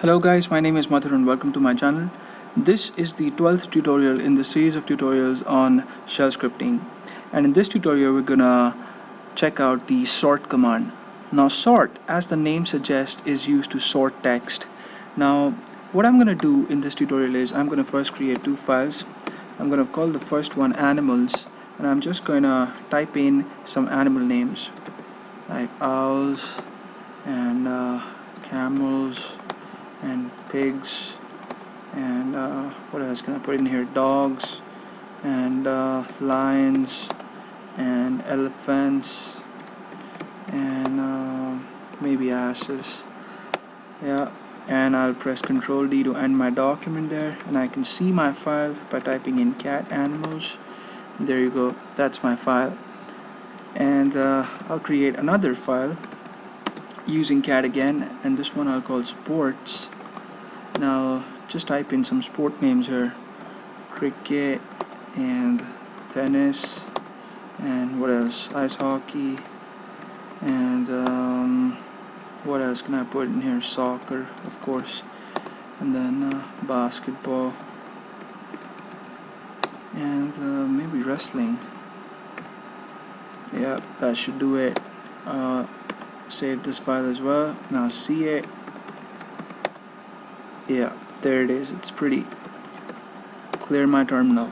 Hello guys, my name is Mathur and welcome to my channel. This is the 12th tutorial in the series of tutorials on shell scripting, and in this tutorial we're gonna check out the sort command. Now sort, as the name suggests, is used to sort text. Now what I'm gonna do in this tutorial is I'm gonna first create two files. I'm gonna call the first one animals, and I'm just gonna type in some animal names like owls and camels and pigs, and what else can I put in here? Dogs and lions and elephants and maybe asses. Yeah, and I'll press Ctrl D to end my document there, and I can see my file by typing in cat animals. There you go, that's my file. And I'll create another file using cat again, and this one I'll call sports. Now just type in some sport names here: cricket and tennis, and what else, ice hockey, and what else can I put in here? Soccer, of course, and then basketball, and maybe wrestling. Yeah, that should do it. Save this file as well. Now see it. Yeah, there it is. It's pretty clear my terminal.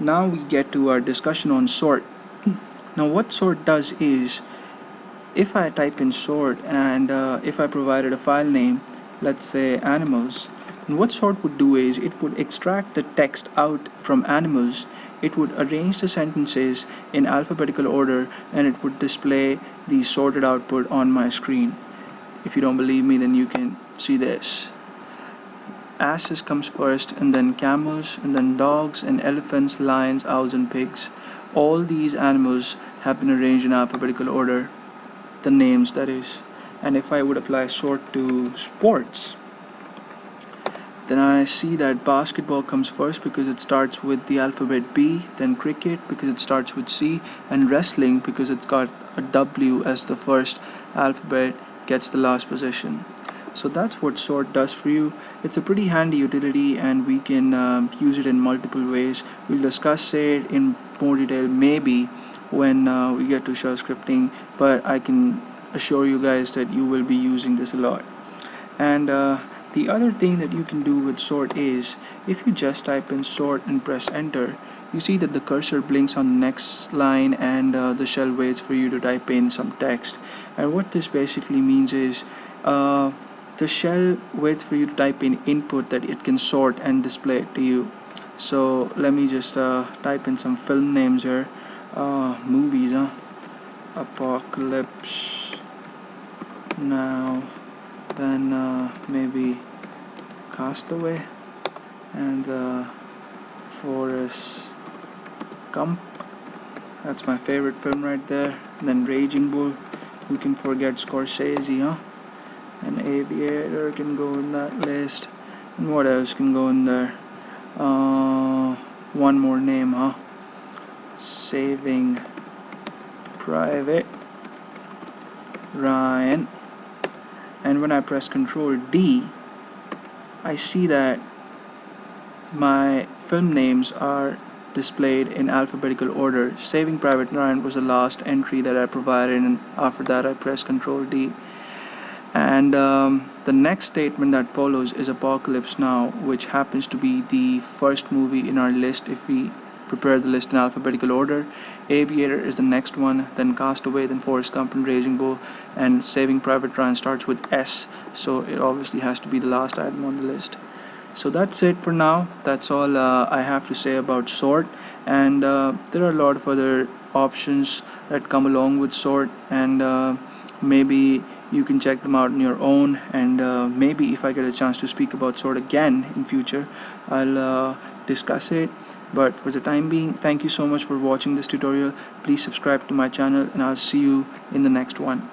Now we get to our discussion on sort. Now what sort does is, if I type in sort and if I provided a file name, let's say animals, and what sort would do is it would extract the text out from animals, it would arrange the sentences in alphabetical order, and it would display the sorted output on my screen. If you don't believe me, then you can see this. Asses comes first, and then camels, and then dogs and elephants, lions, owls and pigs. All these animals have been arranged in alphabetical order, the names that is. And if I would apply sort to sports, then I see that basketball comes first because it starts with the alphabet B, then cricket because it starts with C, and wrestling because it's got a W as the first alphabet gets the last position. So that's what sort does for you. It's a pretty handy utility, and we can use it in multiple ways. We'll discuss it in more detail maybe when we get to shell scripting, but I can assure you guys that you will be using this a lot. And the other thing that you can do with sort is, if you just type in sort and press enter, you see that the cursor blinks on the next line, and the shell waits for you to type in some text. And what this basically means is the shell waits for you to type in input that it can sort and display it to you. So let me just type in some film names here. Movies, Apocalypse Now, then maybe Castaway, and Forrest Gump. That's my favorite film right there. And then Raging Bull. Who can forget Scorsese, An Aviator can go in that list. And what else can go in there? One more name, Saving Private Ryan. And when I press Ctrl D, I see that my film names are displayed in alphabetical order. Saving Private Ryan was the last entry that I provided, and after that I press Ctrl D. And the next statement that follows is Apocalypse Now, which happens to be the first movie in our list if we prepare the list in alphabetical order. Aviator is the next one, then Castaway, then Forrest Gump and Raging Bull, and Saving Private Ryan starts with S, so it obviously has to be the last item on the list. So that's it for now. That's all I have to say about sort, and there are a lot of other options that come along with sort, and maybe you can check them out on your own, and maybe if I get a chance to speak about sort again in future, I'll discuss it. But for the time being, thank you so much for watching this tutorial. Please subscribe to my channel, and I'll see you in the next one.